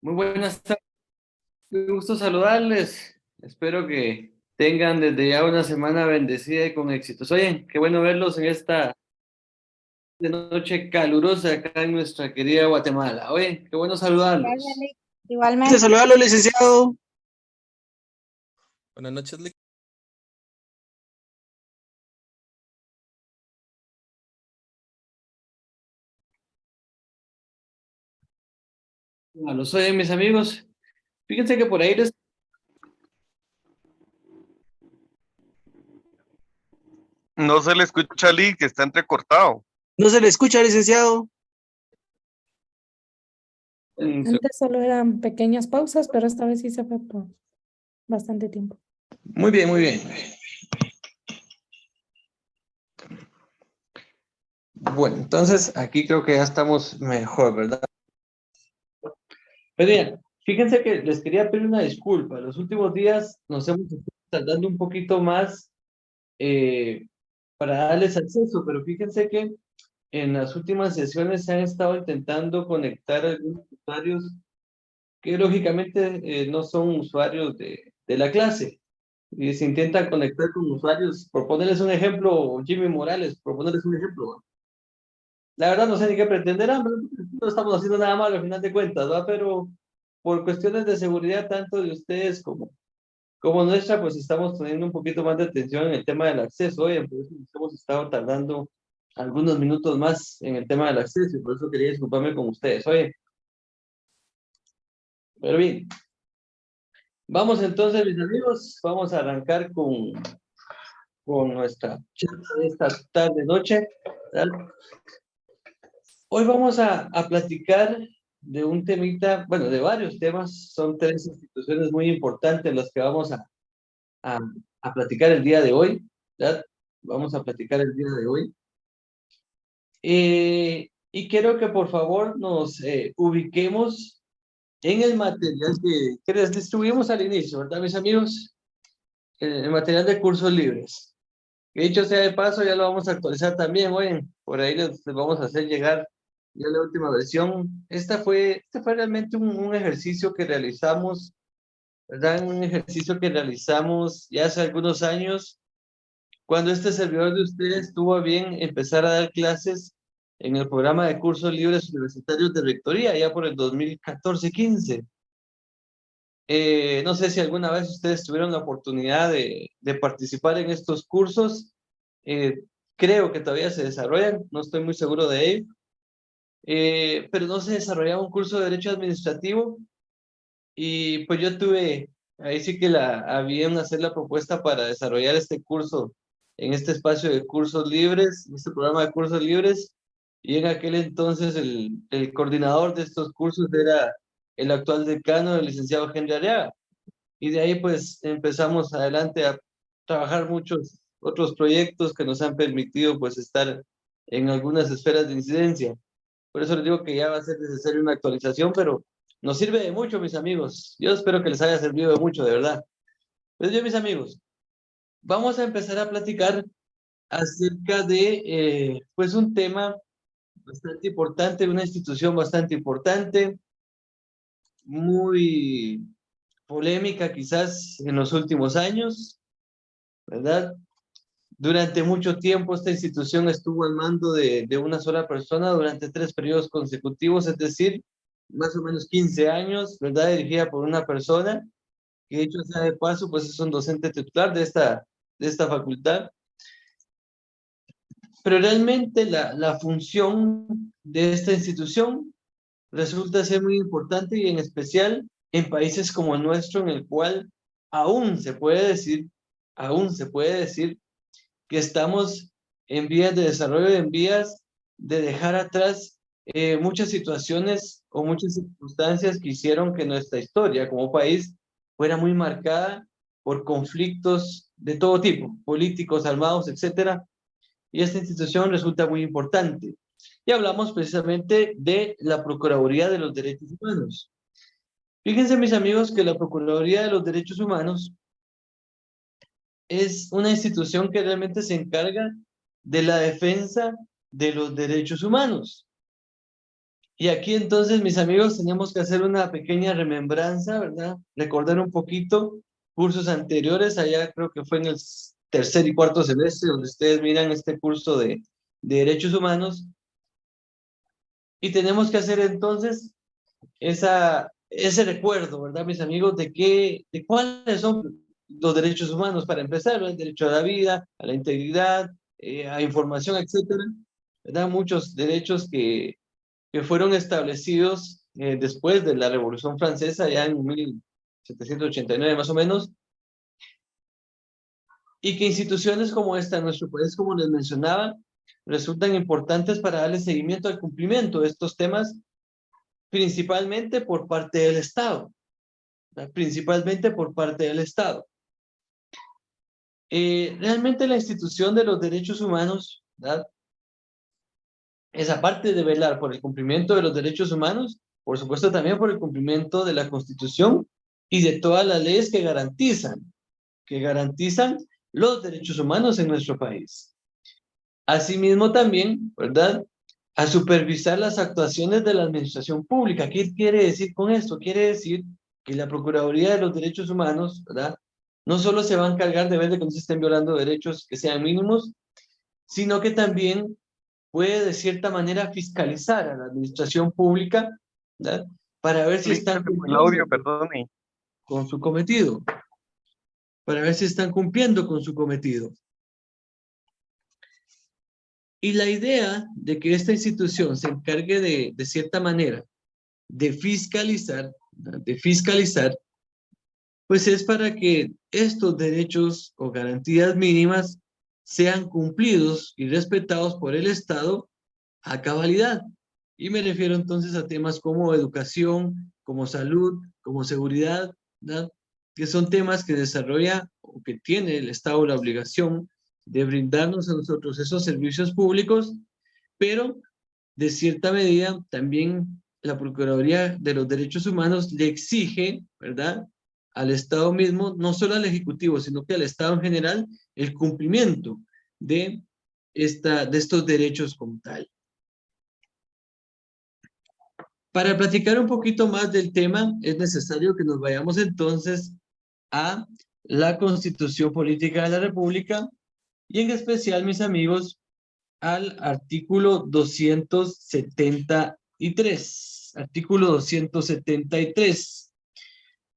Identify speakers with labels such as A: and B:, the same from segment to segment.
A: Muy buenas tardes, qué gusto saludarles. Espero que tengan desde ya una semana bendecida y con éxitos. Oye, qué bueno verlos en esta noche calurosa acá en nuestra querida Guatemala. Oye, qué bueno saludarlos.
B: Igualmente,
C: De
B: igualmente.
C: saludarlo, licenciado.
D: Buenas noches, Lick.
A: A los oye, mis amigos. Fíjense que por ahí les...
E: No se le escucha a Lee, que está entrecortado.
C: No se le escucha, licenciado.
B: Antes solo eran pequeñas pausas, pero esta vez sí se fue por bastante tiempo.
A: Muy bien, muy bien. Bueno, entonces aquí creo que ya estamos mejor, ¿verdad? Pero bien, fíjense que les quería pedir una disculpa. Los últimos días nos hemos estado tardando un poquito más eh, para darles acceso, pero fíjense que en las últimas sesiones se han estado intentando conectar algunos usuarios que lógicamente no son usuarios de la clase. Y se intenta conectar con usuarios, por ponerles un ejemplo, Jimmy Morales, por ponerles un ejemplo. La verdad no sé ni qué pretenderán, pero no estamos haciendo nada malo al final de cuentas, ¿va? Pero por cuestiones de seguridad, tanto de ustedes como nuestra, pues estamos teniendo un poquito más de atención en el tema del acceso. Oye, por eso nos hemos estado tardando algunos minutos más en el tema del acceso y por eso quería disculparme con ustedes. Oye, pero bien, vamos entonces, mis amigos, vamos a arrancar con nuestra charla de esta tarde noche, ¿verdad? Hoy vamos a platicar de un temita, bueno, de varios temas, son tres instituciones muy importantes las que vamos a, a platicar el día de hoy, ¿verdad? Vamos a platicar el día de hoy. Y quiero que por favor nos ubiquemos en el material que les distribuimos al inicio, ¿verdad, mis amigos? El material de cursos libres. Que dicho sea de paso, ya lo vamos a actualizar también, oye, por ahí les vamos a hacer llegar ya la última versión. Este fue realmente un ejercicio que realizamos, ¿verdad? Un ejercicio que realizamos ya hace algunos años, cuando este servidor de ustedes tuvo a bien empezar a dar clases en el programa de cursos libres universitarios de rectoría, ya por el 2014-15. No sé si alguna vez ustedes tuvieron la oportunidad de participar en estos cursos. Creo que todavía se desarrollan, no estoy muy seguro de ello. Pero no se desarrollaba un curso de Derecho Administrativo y pues yo tuve, ahí sí que habían hacer la propuesta para desarrollar este curso en este espacio de cursos libres, en este programa de cursos libres, y en aquel entonces el coordinador de estos cursos era el actual decano, el licenciado Henry Arriaga, y de ahí pues empezamos adelante a trabajar muchos otros proyectos que nos han permitido pues estar en algunas esferas de incidencia. Por eso les digo que ya va a ser necesaria una actualización, pero nos sirve de mucho, mis amigos. Yo espero que les haya servido de mucho, de verdad. Pues bien, mis amigos, vamos a empezar a platicar acerca de, pues, un tema bastante importante, una institución bastante importante, muy polémica quizás en los últimos años, ¿verdad? Durante mucho tiempo esta institución estuvo al mando de una sola persona durante 3 periodos consecutivos, es decir, más o menos 15 años, ¿verdad? Dirigida por una persona, que de hecho sea de paso, pues es un docente titular de esta facultad. Pero realmente la función de esta institución resulta ser muy importante y en especial en países como el nuestro, en el cual aún se puede decir, aún se puede decir que estamos en vías de desarrollo, en vías de dejar atrás muchas situaciones o muchas circunstancias que hicieron que nuestra historia como país fuera muy marcada por conflictos de todo tipo, políticos, armados, etcétera, y esta institución resulta muy importante. Y hablamos precisamente de la Procuraduría de los Derechos Humanos. Fíjense, mis amigos, que la Procuraduría de los Derechos Humanos es una institución que realmente se encarga de la defensa de los derechos humanos. Y aquí entonces, mis amigos, tenemos que hacer una pequeña remembranza, ¿verdad? Recordar un poquito cursos anteriores, allá creo que fue en el tercer y cuarto semestre, donde ustedes miran este curso de derechos humanos. Y tenemos que hacer entonces ese recuerdo, ¿verdad, mis amigos? De cuáles son los derechos humanos, para empezar, ¿no? El derecho a la vida, a la integridad, a información, etcétera, ¿verdad? Muchos derechos que fueron establecidos después de la Revolución Francesa, ya en 1789 más o menos, y que instituciones como esta en nuestro país, como les mencionaba, resultan importantes para darle seguimiento al cumplimiento de estos temas, principalmente por parte del Estado, ¿verdad? Principalmente por parte del Estado. Realmente la institución de los derechos humanos, ¿verdad? Esa parte de velar por el cumplimiento de los derechos humanos, por supuesto también por el cumplimiento de la Constitución y de todas las leyes que garantizan los derechos humanos en nuestro país. Asimismo también, ¿verdad? A supervisar las actuaciones de la administración pública. ¿Qué quiere decir con esto? Quiere decir que la Procuraduría de los Derechos Humanos, ¿verdad? No solo se va a encargar de ver de que no se estén violando derechos que sean mínimos, sino que también puede de cierta manera fiscalizar a la administración pública, ¿verdad? Para ver si
E: Lick,
A: están
E: se fue el
A: cumpliendo
E: audio, perdone.
A: con su cometido, para ver si están cumpliendo con su cometido. Y la idea de que esta institución se encargue de cierta manera de fiscalizar, ¿verdad? De fiscalizar, pues es para que estos derechos o garantías mínimas sean cumplidos y respetados por el Estado a cabalidad. Y me refiero entonces a temas como educación, como salud, como seguridad, ¿verdad? Que son temas que desarrolla o que tiene el Estado la obligación de brindarnos a nosotros esos servicios públicos, pero de cierta medida también la Procuraduría de los Derechos Humanos le exige, ¿verdad?, al Estado mismo, no solo al Ejecutivo, sino que al Estado en general, el cumplimiento de estos derechos como tal. Para platicar un poquito más del tema, es necesario que nos vayamos entonces a la Constitución Política de la República y en especial, mis amigos, al artículo 273. Artículo 273.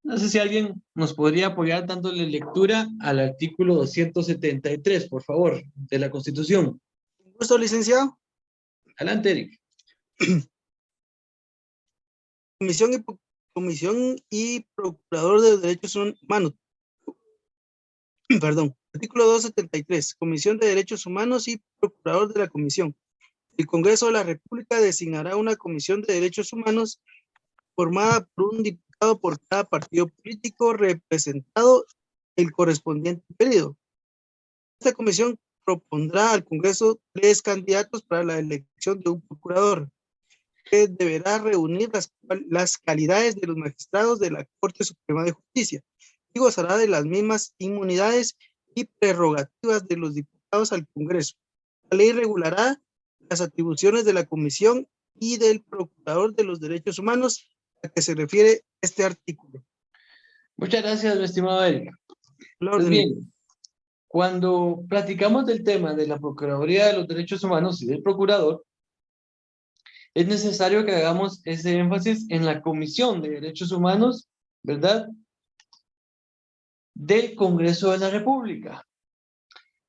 A: No sé si alguien nos podría apoyar dándole lectura al artículo 273, por favor, de la Constitución.
C: Un gusto, licenciado.
A: Adelante, Eric.
C: Comisión y Procurador de Derechos Humanos. Perdón. Artículo 273. Comisión de Derechos Humanos y Procurador de la Comisión. El Congreso de la República designará una Comisión de Derechos Humanos formada por un diputado por cada partido político representado el correspondiente periodo. Esta comisión propondrá al Congreso 3 candidatos para la elección de un procurador, que deberá reunir las calidades de los magistrados de la Corte Suprema de Justicia y gozará de las mismas inmunidades y prerrogativas de los diputados al Congreso. La ley regulará las atribuciones de la Comisión y del Procurador de los Derechos Humanos a que se refiere este artículo.
A: Muchas gracias, mi estimado Eric. Pues
C: Orden.
A: bien, cuando platicamos del tema de la Procuraduría de los Derechos Humanos y del Procurador, es necesario que hagamos ese énfasis en la Comisión de Derechos Humanos, ¿verdad?, del Congreso de la República.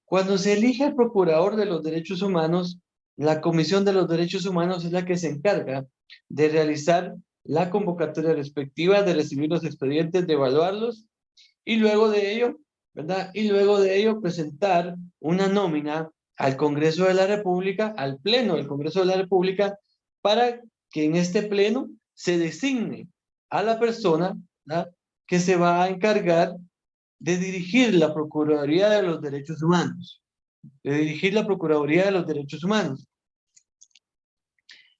A: Cuando se elige al Procurador de los Derechos Humanos, la Comisión de los Derechos Humanos es la que se encarga de realizar la convocatoria respectiva, de recibir los expedientes, de evaluarlos, y luego de ello, ¿verdad?, y luego de ello presentar una nómina al Congreso de la República, al Pleno del Congreso de la República, para que en este Pleno se designe a la persona, ¿verdad?, que se va a encargar de dirigir la Procuraduría de los Derechos Humanos, de dirigir la Procuraduría de los Derechos Humanos.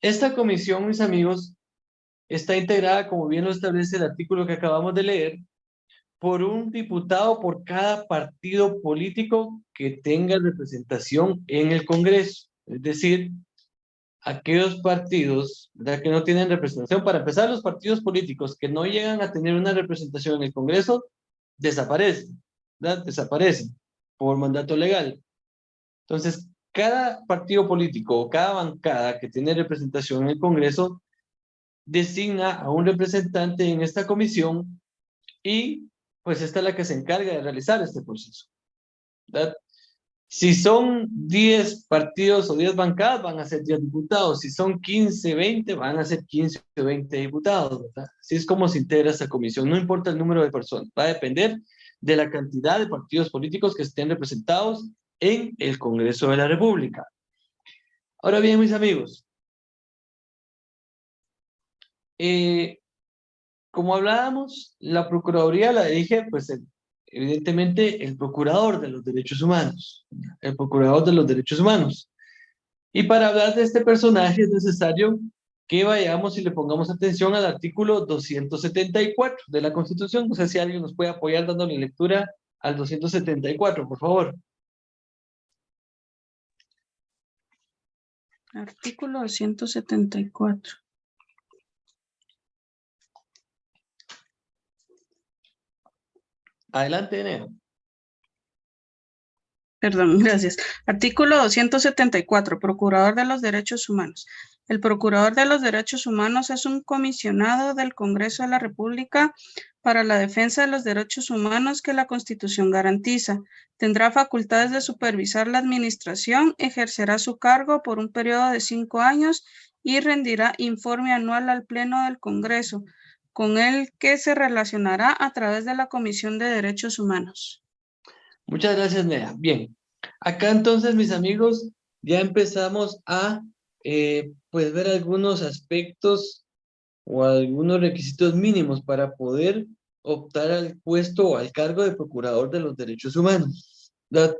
A: Esta comisión, mis amigos, está integrada, como bien lo establece el artículo que acabamos de leer, por un diputado por cada partido político que tenga representación en el Congreso. Es decir, aquellos partidos, ¿verdad?, que no tienen representación. Para empezar, los partidos políticos que no llegan a tener una representación en el Congreso, desaparecen, ¿verdad? Desaparecen por mandato legal. Entonces, cada partido político o cada bancada que tiene representación en el Congreso designa a un representante en esta comisión y pues esta es la que se encarga de realizar este proceso, ¿verdad? Si son 10 partidos o 10 bancadas, van a ser 10 diputados. Si son 15, 20, van a ser 15 o 20 diputados, ¿verdad? Así es como se integra esta comisión. No importa el número de personas, va a depender de la cantidad de partidos políticos que estén representados en el Congreso de la República. Ahora bien, mis amigos, como hablábamos, la Procuraduría la dirige, pues, evidentemente, el Procurador de los Derechos Humanos. El Procurador de los Derechos Humanos. Y para hablar de este personaje es necesario que vayamos y le pongamos atención al artículo 274 de la Constitución. No sé si alguien nos puede apoyar dándole lectura al 274, por favor.
D: Artículo 274.
A: Adelante, Enea.
D: Perdón, gracias. Artículo 274. Procurador de los Derechos Humanos. El Procurador de los Derechos Humanos es un comisionado del Congreso de la República para la defensa de los derechos humanos que la Constitución garantiza. Tendrá facultades de supervisar la administración, ejercerá su cargo por un periodo de 5 años y rendirá informe anual al Pleno del Congreso, con el que se relacionará a través de la Comisión de Derechos Humanos.
A: Muchas gracias, Nea. Bien, acá entonces, mis amigos, ya empezamos a pues ver algunos aspectos o algunos requisitos mínimos para poder optar al puesto o al cargo de Procurador de los Derechos Humanos, ¿verdad?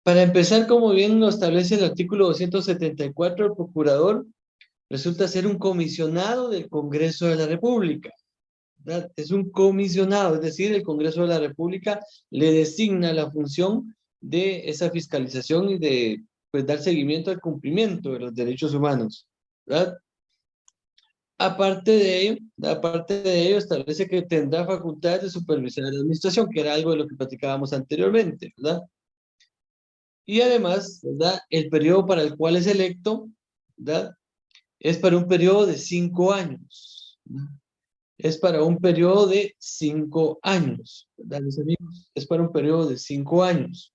A: Para empezar, como bien lo establece el artículo 274, el Procurador resulta ser un comisionado del Congreso de la República, ¿verdad? Es un comisionado, es decir, el Congreso de la República le designa la función de esa fiscalización y de, pues, dar seguimiento al cumplimiento de los derechos humanos, ¿verdad? Aparte de ello, establece que tendrá facultades de supervisar la administración, que era algo de lo que platicábamos anteriormente, ¿verdad? Y además, ¿verdad?, el periodo para el cual es electo, ¿verdad?, es para un periodo de 5 años, ¿verdad? Es para un periodo de 5 años, ¿verdad, mis amigos? Es para un periodo de 5 años.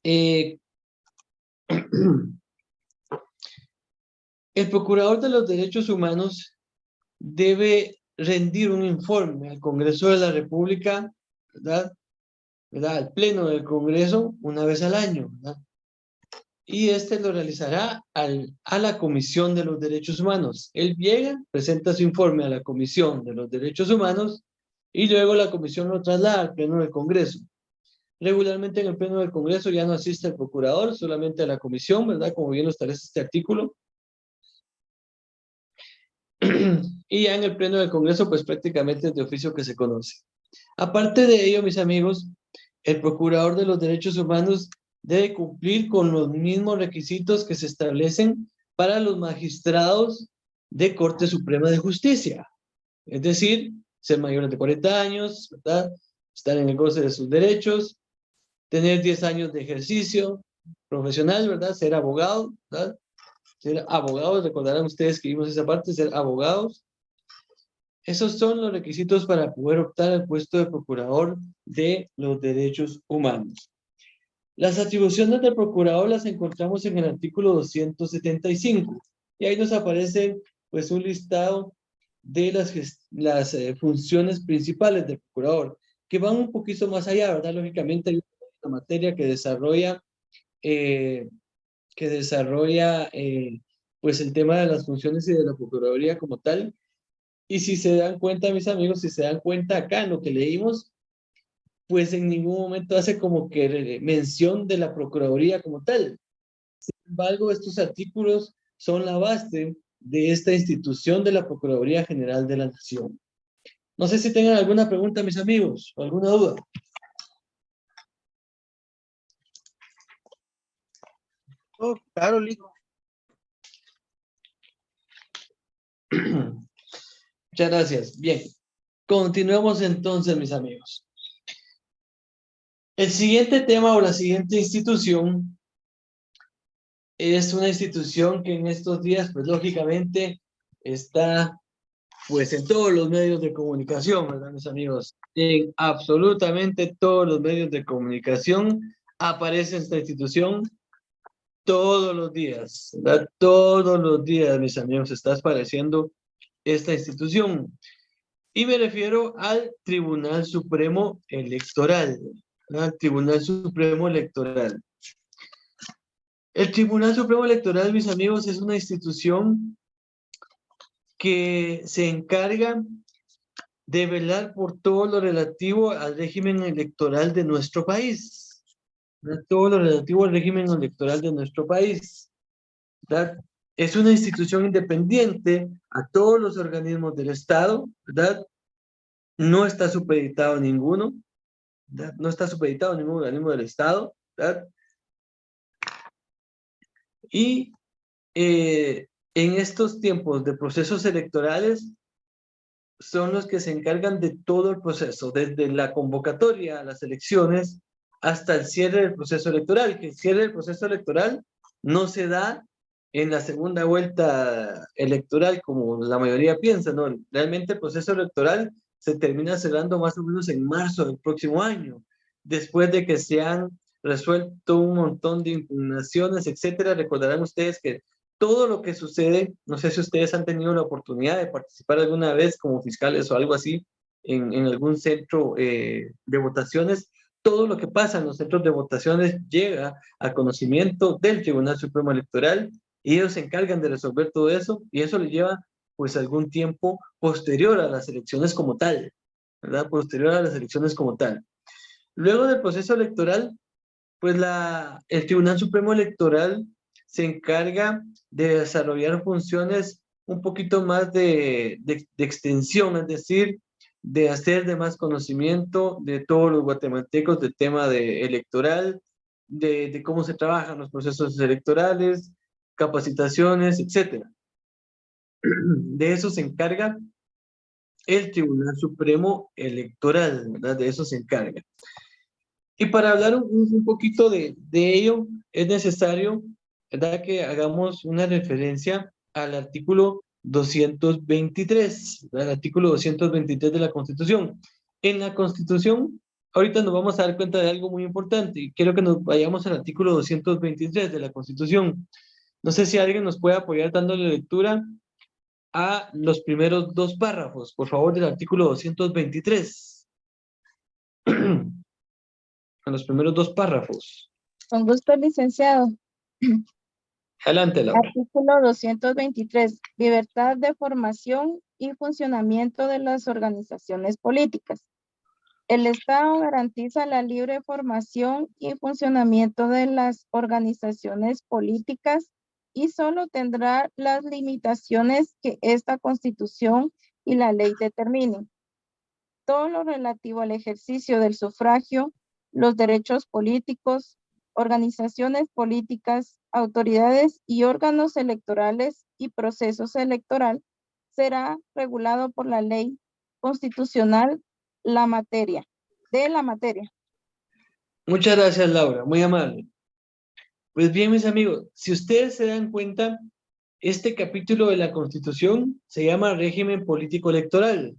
A: El Procurador de los Derechos Humanos debe rendir un informe al Congreso de la República, ¿verdad? Al Pleno del Congreso una vez al año, ¿verdad? Y este lo realizará a la Comisión de los Derechos Humanos. Él llega, presenta su informe a la Comisión de los Derechos Humanos y luego la Comisión lo traslada al Pleno del Congreso. Regularmente en el Pleno del Congreso ya no asiste el Procurador, solamente a la Comisión, ¿verdad? Como bien lo establece este artículo. Y ya en el Pleno del Congreso, pues prácticamente es de oficio que se conoce. Aparte de ello, mis amigos, el Procurador de los Derechos Humanos debe cumplir con los mismos requisitos que se establecen para los magistrados de Corte Suprema de Justicia. Es decir, ser mayores de 40 años, ¿verdad?, estar en el goce de sus derechos, tener 10 años de ejercicio profesional, ¿verdad?, ser abogado, ¿verdad?, ser abogados, recordarán ustedes que vimos esa parte, ser abogados. Esos son los requisitos para poder optar al puesto de Procurador de los Derechos Humanos. Las atribuciones del Procurador las encontramos en el artículo 275. Y ahí nos aparece, pues, un listado de las funciones principales del Procurador, que van un poquito más allá, ¿verdad? Lógicamente hay una materia que desarrolla pues el tema de las funciones y de la Procuraduría como tal. Y si se dan cuenta, mis amigos, si se dan cuenta acá en lo que leímos, pues en ningún momento hace como que mención de la Procuraduría como tal. Sin embargo, estos artículos son la base de esta institución de la Procuraduría General de la Nación. No sé si tengan alguna pregunta, mis amigos, o alguna duda.
C: Oh, claro, Lee.
A: Muchas gracias. Bien, continuemos entonces, mis amigos. El siguiente tema o la siguiente institución es una institución que en estos días, pues lógicamente, está pues en todos los medios de comunicación, ¿verdad, mis amigos? En absolutamente todos los medios de comunicación aparece esta institución todos los días, ¿verdad? Todos los días, mis amigos, está apareciendo esta institución. Y me refiero al Tribunal Supremo Electoral, ¿verdad? Al Tribunal Supremo Electoral. El Tribunal Supremo Electoral, mis amigos, es una institución que se encarga de velar por todo lo relativo al régimen electoral de nuestro país. ¿Verdad? Todo lo relativo al régimen electoral de nuestro país. ¿Verdad? Es una institución independiente a todos los organismos del Estado, ¿verdad? No está supeditado a ninguno, ¿verdad? No está supeditado a ningún organismo del Estado, ¿verdad? Y en estos tiempos de procesos electorales, son los que se encargan de todo el proceso, desde la convocatoria a las elecciones hasta el cierre del proceso electoral, que el cierre del proceso electoral no se da en la segunda vuelta electoral como la mayoría piensa, ¿no? Realmente el proceso electoral se termina cerrando más o menos en marzo del próximo año, después de que se han resuelto un montón de impugnaciones, etcétera. Recordarán ustedes que todo lo que sucede, no sé si ustedes han tenido la oportunidad de participar alguna vez como fiscales o algo así en algún centro de votaciones, todo lo que pasa en los centros de votaciones llega a conocimiento del Tribunal Supremo Electoral y ellos se encargan de resolver todo eso y eso le lleva pues algún tiempo posterior a las elecciones como tal, ¿verdad? Posterior a las elecciones como tal. Luego del proceso electoral, pues el Tribunal Supremo Electoral se encarga de desarrollar funciones un poquito más de extensión, es decir, de hacer de más conocimiento de todos los guatemaltecos del tema electoral, de cómo se trabajan los procesos electorales, capacitaciones, etc. De eso se encarga el Tribunal Supremo Electoral, ¿verdad? De eso se encarga. Y para hablar un poquito de ello, es necesario, ¿verdad?, que hagamos una referencia al artículo 223, ¿verdad? El artículo 223 de la Constitución. En la Constitución, ahorita nos vamos a dar cuenta de algo muy importante, y quiero que nos vayamos al artículo 223 de la Constitución. No sé si alguien nos puede apoyar dándole lectura a los primeros dos párrafos, por favor, del artículo 223. A los primeros dos párrafos.
F: Con gusto, licenciado.
A: Adelante, Laura.
F: Artículo 223. Libertad de formación y funcionamiento de las organizaciones políticas. El Estado garantiza la libre formación y funcionamiento de las organizaciones políticas y solo tendrá las limitaciones que esta Constitución y la ley determinen. Todo lo relativo al ejercicio del sufragio, los derechos políticos, organizaciones políticas, autoridades y órganos electorales y procesos electoral será regulado por la ley constitucional de la materia.
A: Muchas gracias, Laura, muy amable. Pues bien, mis amigos, si ustedes se dan cuenta, este capítulo de la Constitución se llama régimen político electoral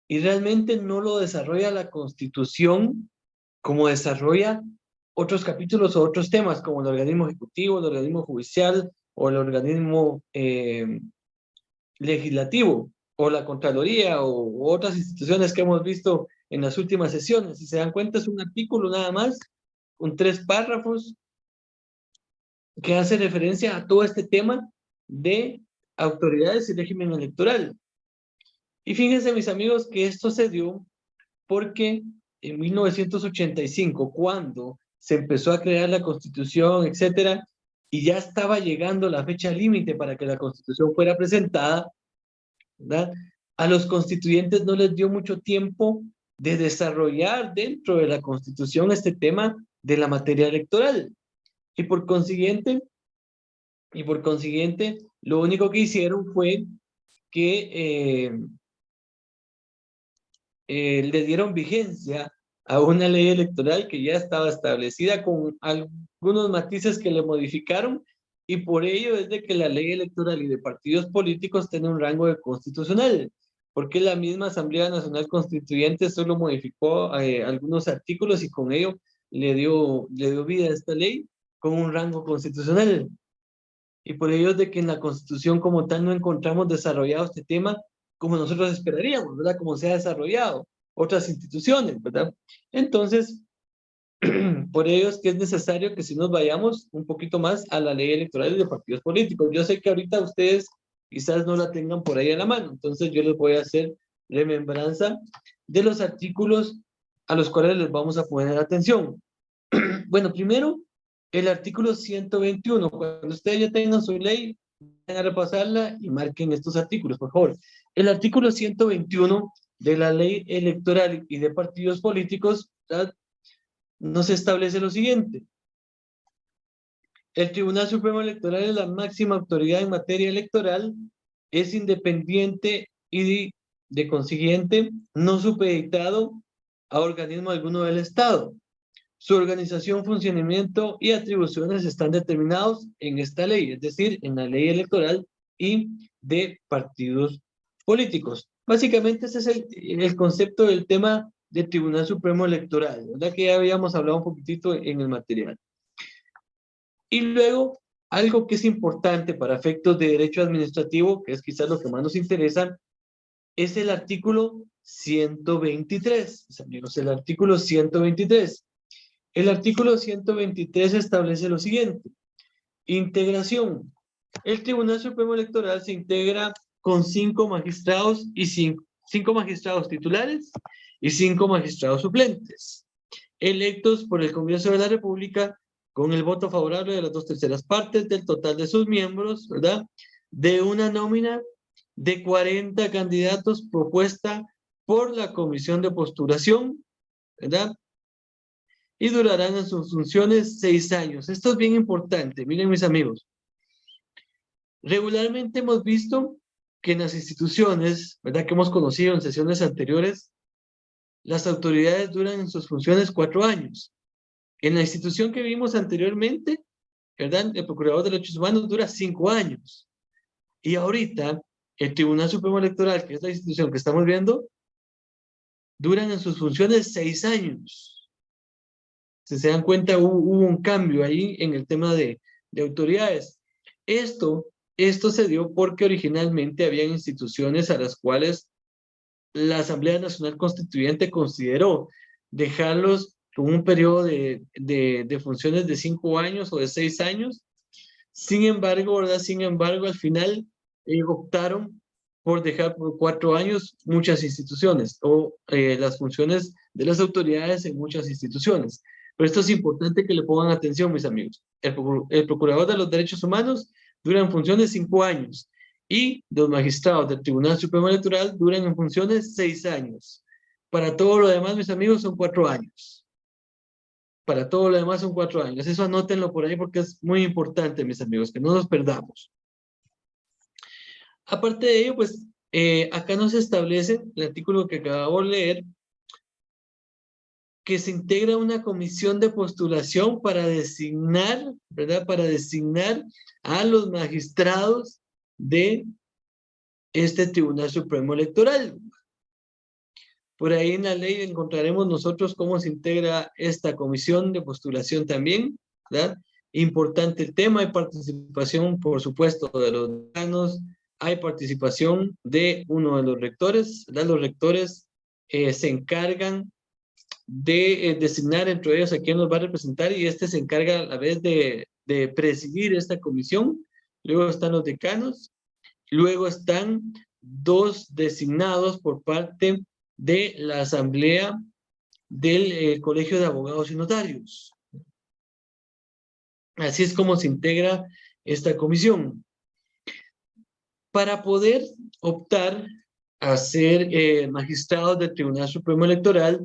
A: y realmente no lo desarrolla la Constitución como desarrolla otros capítulos o otros temas como el organismo ejecutivo, el organismo judicial o el organismo legislativo o la Contraloría o otras instituciones que hemos visto en las últimas sesiones. Si se dan cuenta, es un artículo nada más, con 3 párrafos, que hace referencia a todo este tema de autoridades y régimen electoral. Y fíjense, mis amigos, que esto se dio porque en 1985, cuando se empezó a crear la Constitución, etcétera, y ya estaba llegando la fecha límite para que la Constitución fuera presentada, ¿verdad?, a los constituyentes no les dio mucho tiempo de desarrollar dentro de la Constitución este tema de la materia electoral. Y por consiguiente, y por consiguiente, lo único que hicieron fue que le dieron vigencia a una ley electoral que ya estaba establecida con algunos matices que le modificaron, y por ello es de que la ley electoral y de partidos políticos tiene un rango de constitucional, porque la misma Asamblea Nacional Constituyente solo modificó algunos artículos y con ello le dio vida a esta ley con un rango constitucional. Y por ello es de que en la Constitución como tal no encontramos desarrollado este tema como nosotros esperaríamos, ¿verdad? Como se ha desarrollado otras instituciones, ¿verdad? Entonces, por ello es que es necesario que si nos vayamos un poquito más a la ley electoral de partidos políticos. Yo sé que ahorita ustedes quizás no la tengan por ahí a la mano, entonces yo les voy a hacer remembranza de los artículos a los cuales les vamos a poner atención. Bueno, primero, el artículo 121. Cuando ustedes ya tengan su ley, vayan a repasarla y marquen estos artículos, por favor. El artículo 121 de la ley electoral y de partidos políticos, ¿verdad?, nos establece lo siguiente. El Tribunal Supremo Electoral es la máxima autoridad en materia electoral, es independiente y de consiguiente no supeditado a organismo alguno del Estado. Su organización, funcionamiento y atribuciones están determinados en esta ley, es decir, en la ley electoral y de partidos políticos. Básicamente ese es el concepto del tema del Tribunal Supremo Electoral, ¿verdad? Que ya habíamos hablado un poquitito en el material. Y luego, algo que es importante para efectos de derecho administrativo, que es quizás lo que más nos interesa, es el artículo 123, mis amigos, el artículo 123. El artículo 123 establece lo siguiente. Integración. El Tribunal Supremo Electoral se integra con 5 magistrados y 5 magistrados titulares y 5 magistrados suplentes, electos por el Congreso de la República con el voto favorable de las 2/3 partes del total de sus miembros, ¿verdad? De una nómina de 40 candidatos propuesta por la Comisión de Postulación, ¿verdad? Y durarán en sus funciones 6 años. Esto es bien importante, miren mis amigos. Regularmente hemos visto que en las instituciones, ¿verdad?, que hemos conocido en sesiones anteriores, las autoridades duran en sus funciones 4 años. En la institución que vimos anteriormente, ¿verdad?, el Procurador de Derechos Humanos dura 5 años. Y ahorita, el Tribunal Supremo Electoral, que es la institución que estamos viendo, duran en sus funciones 6 años. Si se dan cuenta, hubo un cambio ahí en el tema de autoridades. Esto se dio porque originalmente había instituciones a las cuales la Asamblea Nacional Constituyente consideró dejarlos con un periodo de funciones de 5 años o de 6 años. Sin embargo, ¿verdad? Sin embargo, al final optaron por dejar por 4 años muchas instituciones o las funciones de las autoridades en muchas instituciones. Pero esto es importante que le pongan atención, mis amigos. El Procurador de los Derechos Humanos dura en funciones 5 años y los magistrados del Tribunal Supremo Electoral duran en funciones 6 años. Para todo lo demás, mis amigos, son 4 años. Para todo lo demás son 4 años. Eso anótenlo por ahí porque es muy importante, mis amigos, que no nos perdamos. Aparte de ello, pues, acá nos establece el artículo que acabamos de leer, que se integra una comisión de postulación para designar, ¿verdad?, para designar a los magistrados de este Tribunal Supremo Electoral. Por ahí en la ley encontraremos nosotros cómo se integra esta comisión de postulación también, ¿verdad? Importante el tema, hay participación, por supuesto, de los decanos, hay participación de uno de los rectores, ¿verdad? Los rectores se encargan de designar entre ellos a quién nos va a representar y este se encarga a la vez de presidir esta comisión. Luego están los decanos, luego están 2 designados por parte de la Asamblea del Colegio de Abogados y Notarios. Así es como se integra esta comisión. Para poder optar a ser magistrados del Tribunal Supremo Electoral,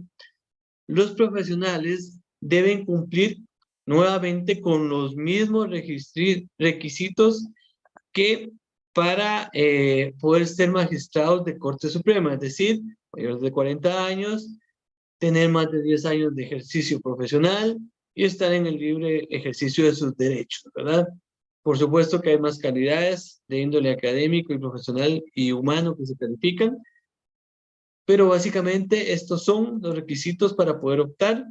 A: los profesionales deben cumplir nuevamente con los mismos requisitos que para poder ser magistrados de Corte Suprema, es decir, mayores de 40 años, tener más de 10 años de ejercicio profesional y estar en el libre ejercicio de sus derechos, ¿verdad? Por supuesto que hay más calidades de índole académico y profesional y humano que se califican, pero básicamente estos son los requisitos para poder optar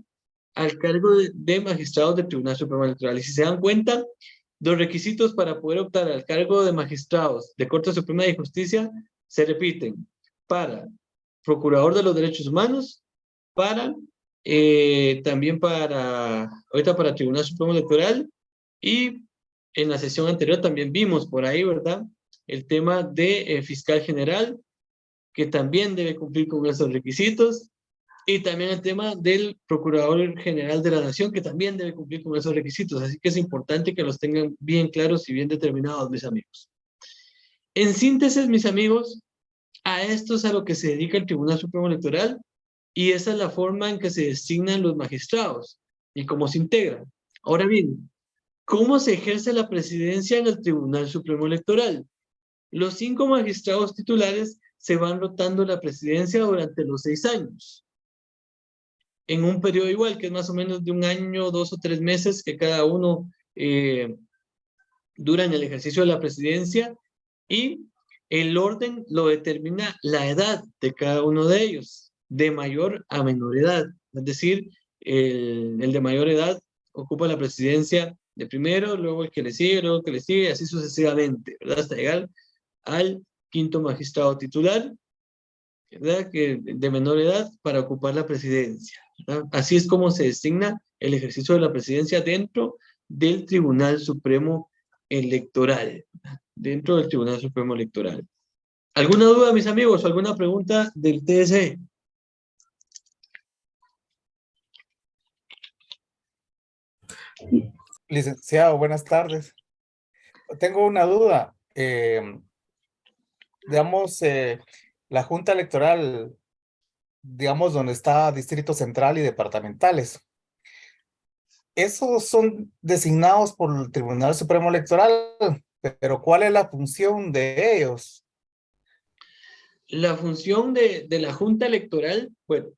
A: al cargo de magistrados del Tribunal Supremo Electoral. Y si se dan cuenta, los requisitos para poder optar al cargo de magistrados de Corte Suprema de Justicia se repiten para Procurador de los Derechos Humanos, también ahorita para Tribunal Supremo Electoral, y en la sesión anterior también vimos por ahí, ¿verdad? El tema de fiscal general, que también debe cumplir con esos requisitos, y también el tema del Procurador General de la Nación, que también debe cumplir con esos requisitos. Así que es importante que los tengan bien claros y bien determinados, mis amigos. En síntesis, mis amigos, a esto es a lo que se dedica el Tribunal Supremo Electoral, y esa es la forma en que se designan los magistrados y cómo se integran. Ahora bien, ¿cómo se ejerce la presidencia en el Tribunal Supremo Electoral? Los 5 magistrados titulares se van rotando la presidencia durante los 6 años. En un periodo igual, que es más o menos de 1 año, 2 o 3 meses, que cada uno dura en el ejercicio de la presidencia, y el orden lo determina la edad de cada uno de ellos, de mayor a menor edad. Es decir, el de mayor edad ocupa la presidencia de primero, luego el que le sigue, luego el que le sigue, y así sucesivamente, ¿verdad? Hasta llegar al 5º magistrado titular, ¿verdad? Que de menor edad para ocupar la presidencia, ¿verdad? Así es como se designa el ejercicio de la presidencia dentro del Tribunal Supremo Electoral, ¿verdad? Dentro del Tribunal Supremo Electoral. ¿Alguna duda, mis amigos? ¿Alguna pregunta del TSE?
G: Licenciado, buenas tardes. Tengo una duda. Digamos, la Junta Electoral, digamos, donde está Distrito Central y departamentales, esos son designados por el Tribunal Supremo Electoral, pero ¿cuál es la función de ellos?
A: La función de la Junta Electoral, bueno,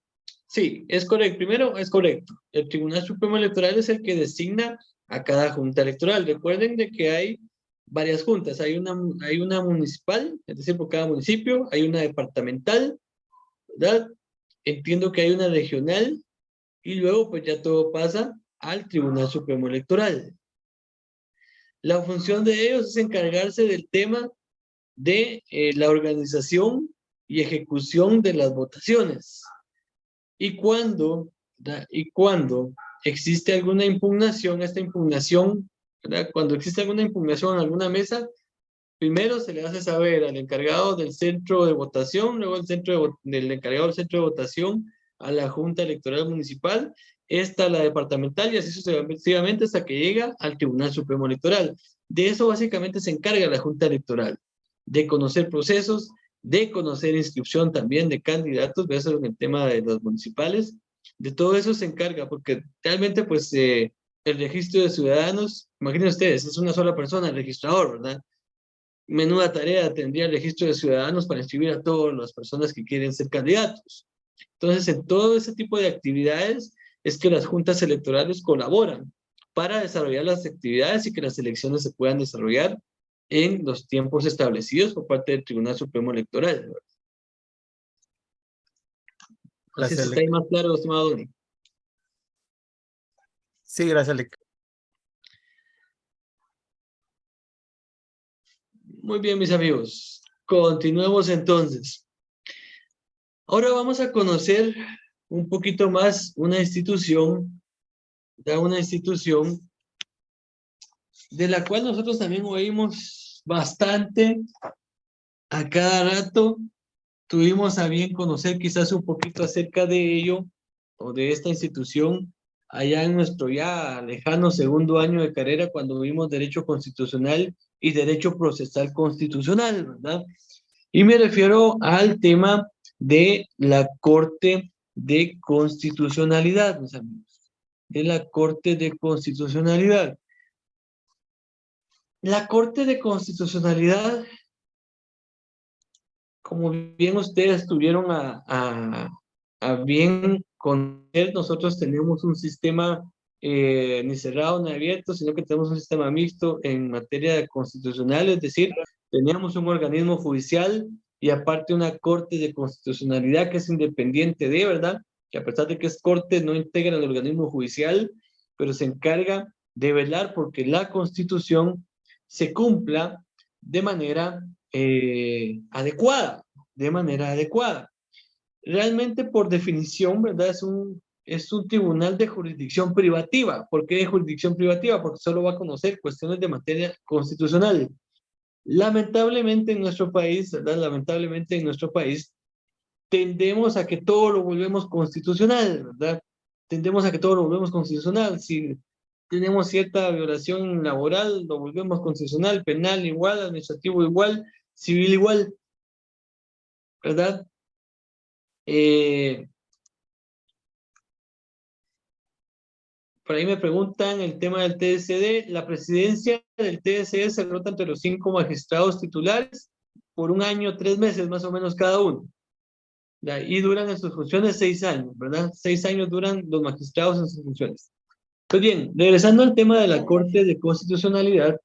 A: sí, es correcto. Primero, es correcto. El Tribunal Supremo Electoral es el que designa a cada Junta Electoral. Recuerden de que hay varias juntas. Hay una municipal, es decir, por cada municipio. Hay una departamental, ¿verdad? Entiendo que hay una regional. Y luego, pues ya todo pasa al Tribunal Supremo Electoral. La función de ellos es encargarse del tema de la organización y ejecución de las votaciones. Y cuando existe alguna impugnación, esta impugnación, ¿verdad? Cuando existe alguna impugnación en alguna mesa, primero se le hace saber al encargado del centro de votación, luego del encargado del centro de votación a la Junta Electoral Municipal, esta a la departamental, y así sucesivamente hasta que llega al Tribunal Supremo Electoral. De eso básicamente se encarga la Junta Electoral, de conocer procesos, de conocer inscripción también de candidatos, voy a hacer en el tema de los municipales, de todo eso se encarga, porque realmente pues el registro de ciudadanos, imaginen ustedes, es una sola persona, el registrador, ¿verdad? Menuda tarea tendría el registro de ciudadanos para inscribir a todas las personas que quieren ser candidatos. Entonces, en todo ese tipo de actividades es que las juntas electorales colaboran para desarrollar las actividades y que las elecciones se puedan desarrollar en los tiempos establecidos por parte del Tribunal Supremo Electoral.
G: Gracias.
A: ¿Está ahí más claro, estimado Doni?
G: Sí, gracias.
A: Muy bien, mis amigos. Continuemos entonces. Ahora vamos a conocer un poquito más una institución de la cual nosotros también oímos bastante a cada rato. Tuvimos a bien conocer quizás un poquito acerca de ello o de esta institución allá en nuestro ya lejano 2º año de carrera cuando vimos Derecho Constitucional y Derecho Procesal Constitucional, ¿verdad? Y me refiero al tema de la Corte de Constitucionalidad, mis amigos. de la Corte de Constitucionalidad. La Corte de Constitucionalidad, como bien ustedes tuvieron a bien conocer, nosotros tenemos un sistema ni cerrado ni abierto, sino que tenemos un sistema mixto en materia constitucional, es decir, teníamos un organismo judicial y aparte una Corte de Constitucionalidad que es independiente de, ¿verdad? Que a pesar de que es Corte, no integra el organismo judicial, pero se encarga de velar porque la Constitución se cumpla de manera adecuada, de manera adecuada. Realmente, por definición, ¿verdad? Es un tribunal de jurisdicción privativa. ¿Por qué de jurisdicción privativa? Porque solo va a conocer cuestiones de materia constitucional. Lamentablemente en nuestro país, ¿verdad? Lamentablemente en nuestro país, tendemos a que todo lo volvemos constitucional, ¿verdad? Tendemos a que todo lo volvemos constitucional. Si tenemos cierta violación laboral, lo volvemos constitucional, penal igual, administrativo igual, civil igual, ¿verdad? Por ahí me preguntan el tema del TSD. La presidencia del TSD se rota entre los 5 magistrados titulares por 1 año, 3 meses más o menos cada uno. Y duran en sus funciones 6 años, ¿verdad? 6 años duran los magistrados en sus funciones. Pues bien, regresando al tema de la Corte de Constitucionalidad,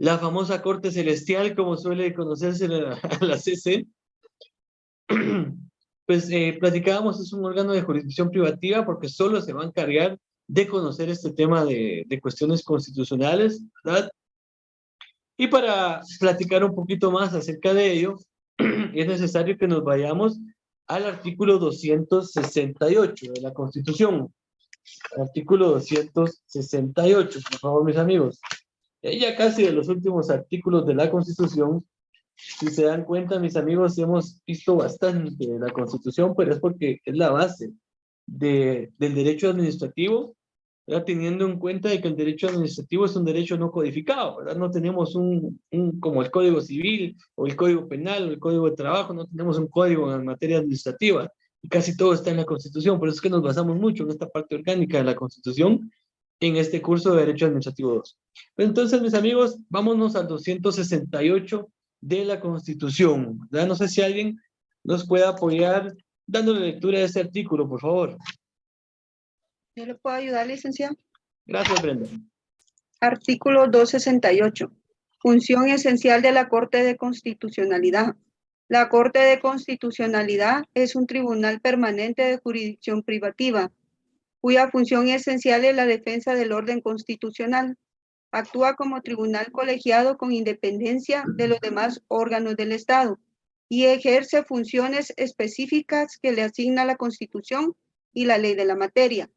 A: la famosa Corte Celestial, como suele conocerse a la CC, pues platicábamos, es un órgano de jurisdicción privativa porque solo se va a encargar de conocer este tema de cuestiones constitucionales, ¿verdad? Y para platicar un poquito más acerca de ello, es necesario que nos vayamos al artículo 268 de la Constitución. Artículo 268, por favor, mis amigos. Ya casi de los últimos artículos de la Constitución. Si se dan cuenta, mis amigos, hemos visto bastante de la Constitución, pero es porque es la base del derecho administrativo, ¿verdad? Teniendo en cuenta de que el derecho administrativo es un derecho no codificado, ¿verdad? No tenemos como el Código Civil, o el Código Penal, o el Código de Trabajo, no tenemos un código en materia administrativa, y casi todo está en la Constitución, por eso es que nos basamos mucho en esta parte orgánica de la Constitución, en este curso de Derecho Administrativo 2. Pero entonces, mis amigos, vámonos al 268 de la Constitución, ¿verdad? No sé si alguien nos puede apoyar dándole lectura a este artículo, por favor.
D: ¿Yo le puedo ayudar, licenciado?
A: Gracias, Brenda.
D: Artículo 268. Función esencial de la Corte de Constitucionalidad. La Corte de Constitucionalidad es un tribunal permanente de jurisdicción privativa, cuya función esencial es la defensa del orden constitucional. Actúa como tribunal colegiado con independencia de los demás órganos del Estado y ejerce funciones específicas que le asigna la Constitución y la ley de la materia.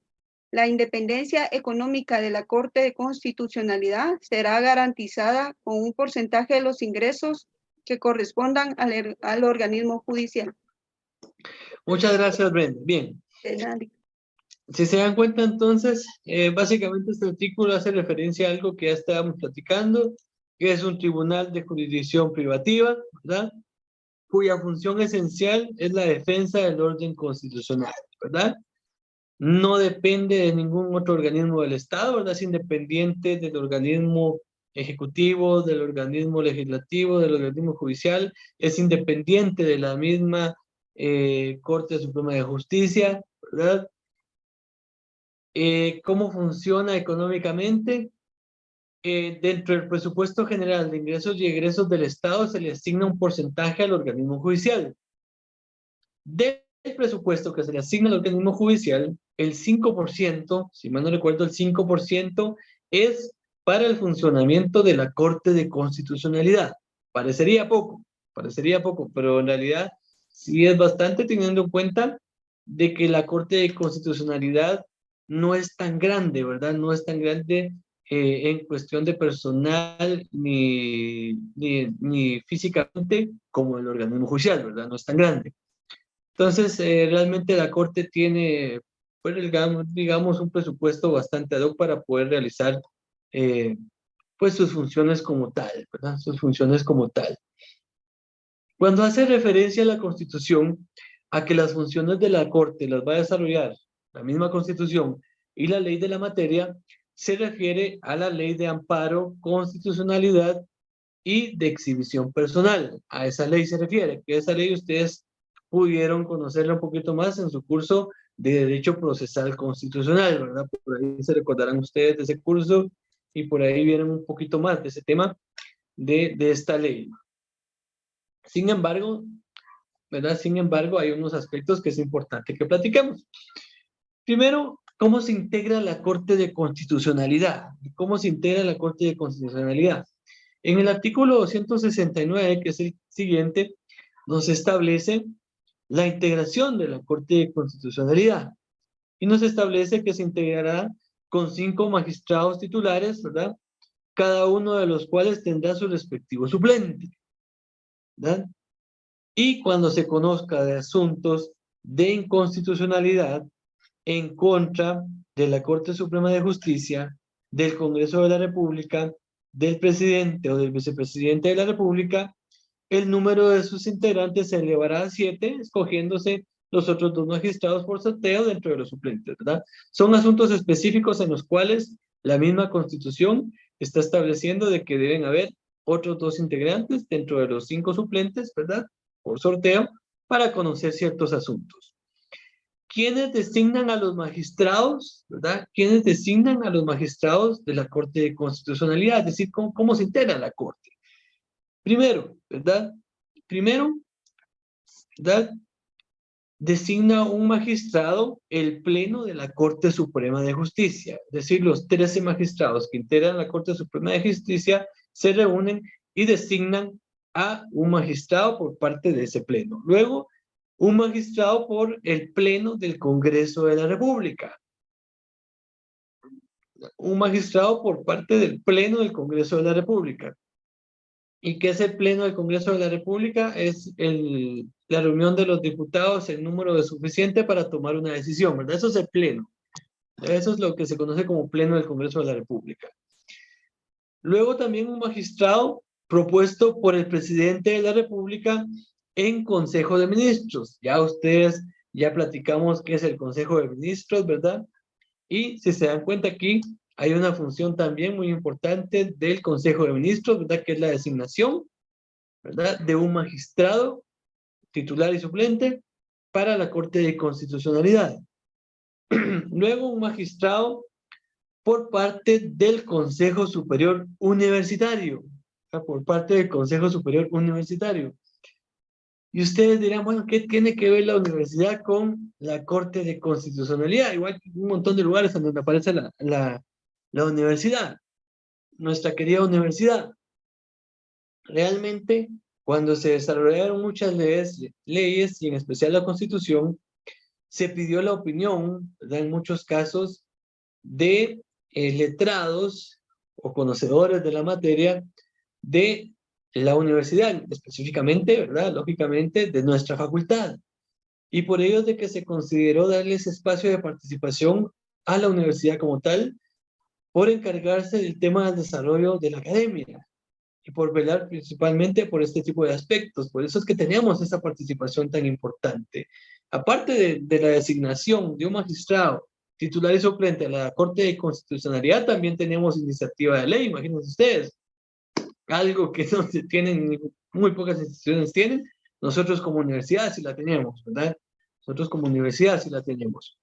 D: La independencia económica de la Corte de Constitucionalidad será garantizada con un porcentaje de los ingresos que correspondan al organismo judicial.
A: Muchas gracias, Brenda. Bien. Si se dan cuenta, entonces, básicamente este artículo hace referencia a algo que ya estábamos platicando, que es un tribunal de jurisdicción privativa, ¿verdad? Cuya función esencial es la defensa del orden constitucional, ¿verdad? No depende de ningún otro organismo del Estado, ¿verdad? Es independiente del organismo ejecutivo, del organismo legislativo, del organismo judicial, es independiente de la misma Corte Suprema de Justicia, ¿verdad? ¿Cómo funciona económicamente? Dentro del presupuesto general de ingresos y egresos del Estado se le asigna un porcentaje al organismo judicial. Del presupuesto que se le asigna al organismo judicial, el 5%, si mal no recuerdo, el 5% es para el funcionamiento de la Corte de Constitucionalidad. Parecería poco, pero en realidad sí es bastante, teniendo en cuenta de que la Corte de Constitucionalidad no es tan grande, ¿verdad? No es tan grande en cuestión de personal ni físicamente como el organismo judicial, ¿verdad? No es tan grande. Entonces, realmente la Corte tiene, pues, digamos, un presupuesto bastante ad hoc para poder realizar pues sus funciones como tal, ¿verdad? Sus funciones como tal. Cuando hace referencia a la Constitución, a que las funciones de la Corte las va a desarrollar la misma Constitución, y la ley de la materia se refiere a la ley de amparo, constitucionalidad y de exhibición personal. A esa ley se refiere, que esa ley ustedes pudieron conocerla un poquito más en su curso de Derecho Procesal Constitucional, ¿verdad? Por ahí se recordarán ustedes de ese curso y por ahí vienen un poquito más de ese tema de esta ley. Sin embargo, ¿verdad? Sin embargo, hay unos aspectos que es importante que platiquemos. Primero, ¿cómo se integra la Corte de Constitucionalidad? ¿Cómo se integra la Corte de Constitucionalidad? En el artículo 269, que es el siguiente, nos establece la integración de la Corte de Constitucionalidad y nos establece que se integrará con 5 magistrados titulares, ¿verdad? Cada uno de los cuales tendrá su respectivo suplente, ¿verdad? Y cuando se conozca de asuntos de inconstitucionalidad en contra de la Corte Suprema de Justicia, del Congreso de la República, del presidente o del vicepresidente de la República, el número de sus integrantes se elevará a 7, escogiéndose los otros 2 magistrados por sorteo dentro de los suplentes, ¿verdad? Son asuntos específicos en los cuales la misma Constitución está estableciendo de que deben haber otros 2 integrantes dentro de los 5 suplentes, ¿verdad? Por sorteo, para conocer ciertos asuntos. ¿Quiénes designan a los magistrados, verdad? ¿Quiénes designan a los magistrados de la Corte de Constitucionalidad? Es decir, ¿cómo se integra la Corte? Primero, ¿verdad? Primero, ¿verdad? Designa un magistrado el Pleno de la Corte Suprema de Justicia. Es decir, los 13 magistrados que integran la Corte Suprema de Justicia se reúnen y designan a un magistrado por parte de ese Pleno. Luego, un magistrado por el Pleno del Congreso de la República. Un magistrado por parte del Pleno del Congreso de la República. ¿Y qué es el Pleno del Congreso de la República? Es la reunión de los diputados, el número suficiente para tomar una decisión, ¿verdad? Eso es el Pleno. Eso es lo que se conoce como Pleno del Congreso de la República. Luego también un magistrado propuesto por el presidente de la República en Consejo de Ministros. Ya ustedes, ya platicamos qué es el Consejo de Ministros, ¿verdad? Y si se dan cuenta aquí, hay una función también muy importante del Consejo de Ministros, ¿verdad? Que es la designación, ¿verdad? De un magistrado titular y suplente para la Corte de Constitucionalidad. Luego un magistrado por parte del Consejo Superior Universitario, por parte del Consejo Superior Universitario. Y ustedes dirán, bueno, ¿qué tiene que ver la universidad con la Corte de Constitucionalidad? Igual que un montón de lugares en donde aparece la universidad, nuestra querida universidad. Realmente, cuando se desarrollaron muchas leyes y en especial la Constitución, se pidió la opinión, ¿verdad? En muchos casos, de letrados o conocedores de la materia de la universidad, específicamente, ¿verdad? Lógicamente, de nuestra facultad. Y por ello es de que se consideró darles espacio de participación a la universidad como tal, por encargarse del tema del desarrollo de la academia y por velar principalmente por este tipo de aspectos. Por eso es que tenemos esa participación tan importante. Aparte de la designación de un magistrado titular y suplente a la Corte de Constitucionalidad, también tenemos iniciativa de ley, imagínense ustedes. Algo que no se tienen, muy pocas instituciones tienen, nosotros como universidad sí la tenemos, ¿verdad? Nosotros como universidad sí la tenemos.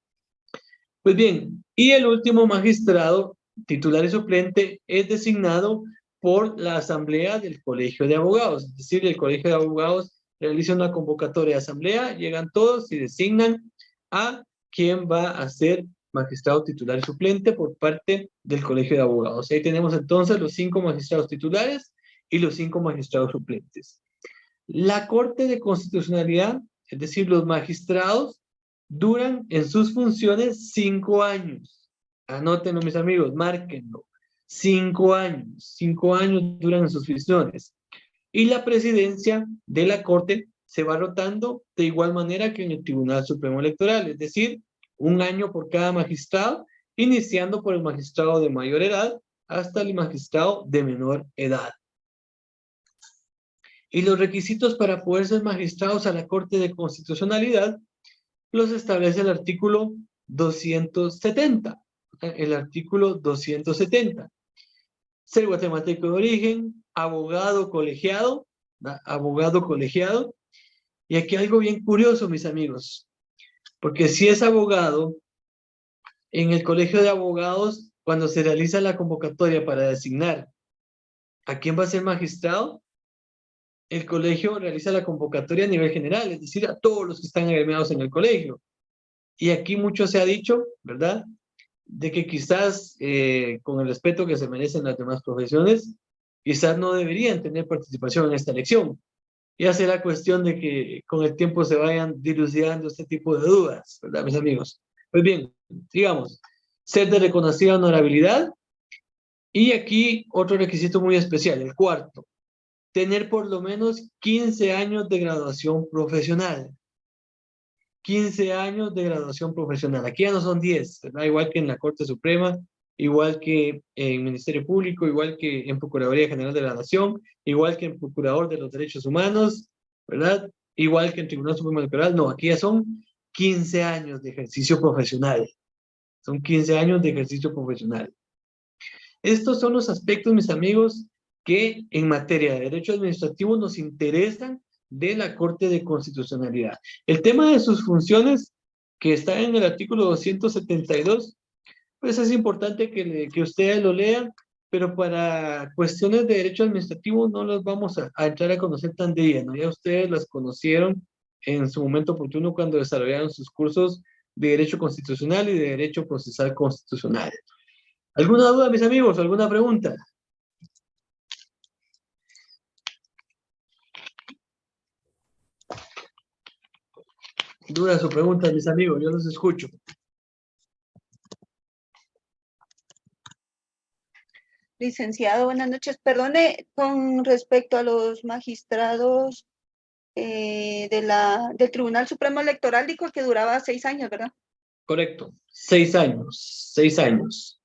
A: Pues bien, y el último magistrado, titular y suplente, es designado por la Asamblea del Colegio de Abogados. Es decir, el Colegio de Abogados realiza una convocatoria de asamblea, llegan todos y designan a quien va a ser magistrado titular y suplente por parte del Colegio de Abogados. Ahí tenemos entonces los 5 magistrados titulares y los 5 magistrados suplentes. La Corte de Constitucionalidad, es decir, los magistrados, duran en sus funciones 5 años. Anótenlo, mis amigos, márquenlo. 5 años. 5 años duran en sus funciones. Y la presidencia de la Corte se va rotando de igual manera que en el Tribunal Supremo Electoral, es decir, 1 año por cada magistrado, iniciando por el magistrado de mayor edad hasta el magistrado de menor edad. Y los requisitos para poder ser magistrados a la Corte de Constitucionalidad los establece el artículo 270. el artículo 270. Ser guatemalteco de origen, abogado colegiado, ¿verdad? Abogado colegiado. Y aquí algo bien curioso, mis amigos, porque si es abogado, en el colegio de abogados, cuando se realiza la convocatoria para designar a quién va a ser magistrado, el colegio realiza la convocatoria a nivel general, es decir, a todos los que están agremiados en el colegio. Y aquí mucho se ha dicho, ¿verdad?, de que quizás, con el respeto que se merecen las demás profesiones, quizás no deberían tener participación en esta elección. Ya será cuestión de que con el tiempo se vayan dilucidando este tipo de dudas, ¿verdad, mis amigos? Pues bien, digamos, ser de reconocida honorabilidad. Y aquí otro requisito muy especial, el cuarto, tener por lo menos 15 años de graduación profesional. 15 años de graduación profesional. Aquí ya no son 10, ¿verdad? Igual que en la Corte Suprema, igual que en Ministerio Público, igual que en Procuraduría General de la Nación, igual que en Procurador de los Derechos Humanos, ¿verdad? Igual que en Tribunal Supremo Electoral. No, aquí ya son 15 años de ejercicio profesional. Son 15 años de ejercicio profesional. Estos son los aspectos, mis amigos, que en materia de derecho administrativo nos interesan de la Corte de Constitucionalidad. El tema de sus funciones, que está en el artículo 272, pues es importante que ustedes lo lean, pero para cuestiones de derecho administrativo no las vamos a entrar a conocer tan de lleno. Ya ustedes las conocieron en su momento oportuno cuando desarrollaron sus cursos de Derecho Constitucional y de Derecho Procesal Constitucional. ¿Alguna duda, mis amigos? ¿Alguna pregunta? Dudas o preguntas, mis amigos, yo los escucho.
H: Licenciado, buenas noches. Perdone, con respecto a los magistrados del Tribunal Supremo Electoral, dijo que duraba 6 años, ¿verdad?
A: Correcto, 6 años, 6 años.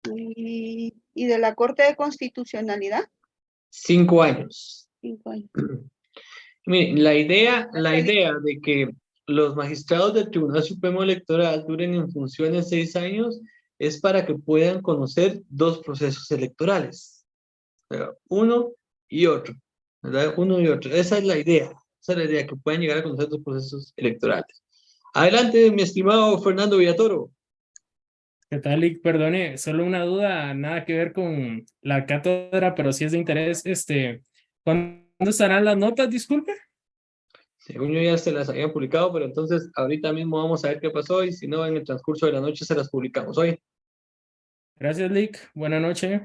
H: Y de la Corte de Constitucionalidad,
A: 5 años.
H: 5 años.
A: Miren, la idea de que los magistrados del Tribunal Supremo Electoral duren en funciones 6 años es para que puedan conocer 2 procesos electorales, ¿verdad? Uno y otro, ¿verdad? Uno y otro. Esa es la idea, que puedan llegar a conocer 2 procesos electorales. Adelante, mi estimado Fernando Villatoro.
I: ¿Qué tal, Lick? Perdone, solo una duda, nada que ver con la cátedra, pero sí es de interés. ¿Cuándo estarán las notas? Disculpe.
A: Según yo ya se las habían publicado, pero entonces ahorita mismo vamos a ver qué pasó y si no, en el transcurso de la noche se las publicamos hoy.
I: Gracias, Lick. Buenas noches.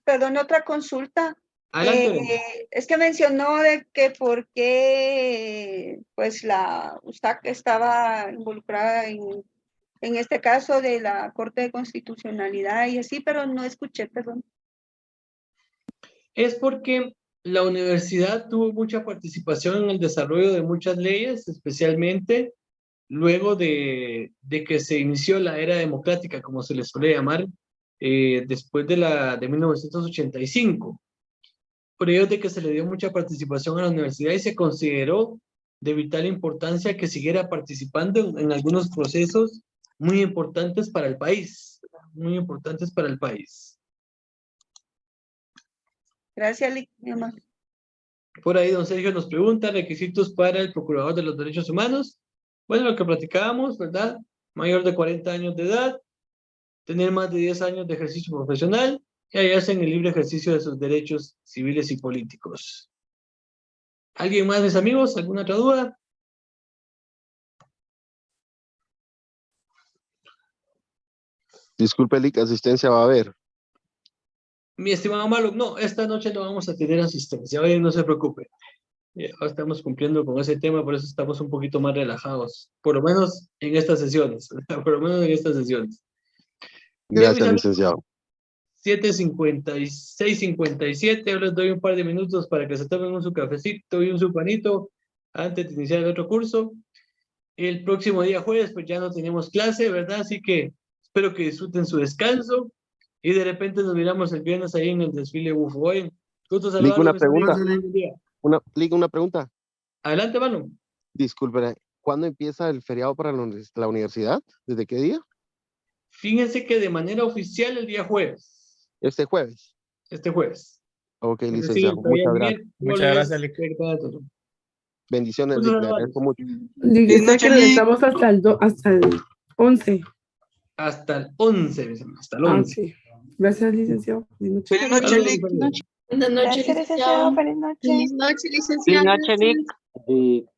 H: Perdón, otra consulta.
A: Adelante.
H: Es que mencionó de que por qué pues la USAC estaba involucrada en este caso de la Corte de Constitucionalidad y así, pero no escuché, perdón.
A: Es porque la universidad tuvo mucha participación en el desarrollo de muchas leyes, especialmente luego de que se inició la era democrática, como se les suele llamar, después de 1985. Por ello de que se le dio mucha participación a la universidad y se consideró de vital importancia que siguiera participando en algunos procesos muy importantes para el país, muy importantes para el país.
H: Gracias, mi amor.
A: Por ahí don Sergio nos pregunta, requisitos para el Procurador de los Derechos Humanos. Bueno, lo que platicábamos, ¿verdad? Mayor de 40 años de edad, tener más de 10 años de ejercicio profesional y hallarse en el libre ejercicio de sus derechos civiles y políticos. ¿Alguien más, mis amigos? ¿Alguna otra duda?
J: Disculpe, Lick, asistencia va a haber.
A: Mi estimado Malo, no, esta noche no vamos a tener asistencia, hoy no se preocupe. Ya estamos cumpliendo con ese tema, por eso estamos un poquito más relajados, por lo menos en estas sesiones, por lo menos en estas sesiones.
J: Gracias, licenciado.
A: 7:56, 57, yo les doy un par de minutos para que se tomen su cafecito y su panito antes de iniciar el otro curso. El próximo día jueves, pues ya no tenemos clase, ¿verdad? Así que espero que disfruten su descanso y de repente nos miramos el viernes ahí en el desfile Bufo. Gusto saludarlos.
J: Una pregunta. Una pregunta.
A: Adelante, mano.
J: Disculpe, ¿cuándo empieza el feriado para la universidad? ¿Desde qué día?
A: Fíjense que de manera oficial el día jueves.
J: Este jueves.
A: Este jueves.
J: Ok,
A: Es decir,
J: licenciado.
A: todavía
J: Muchas gracias.
I: Muchas gracias, Lick.
J: Bendiciones,
A: Bueno,
J: Lick. Le
A: no,
J: agradezco mucho.
B: Está que regresamos hasta el 11.
A: Hasta el 11, mis hermanos, hasta el
B: Ah,
A: 11.
B: ok. Gracias, licenciado. Buenas noches.
C: Feliz noche,
A: Saludos,
C: Lick.
A: saludos.
K: Buenas noches,
F: Gracias, licenciado. Feliz noche.
K: Feliz noche, licenciado.
L: Feliz noche, Lick.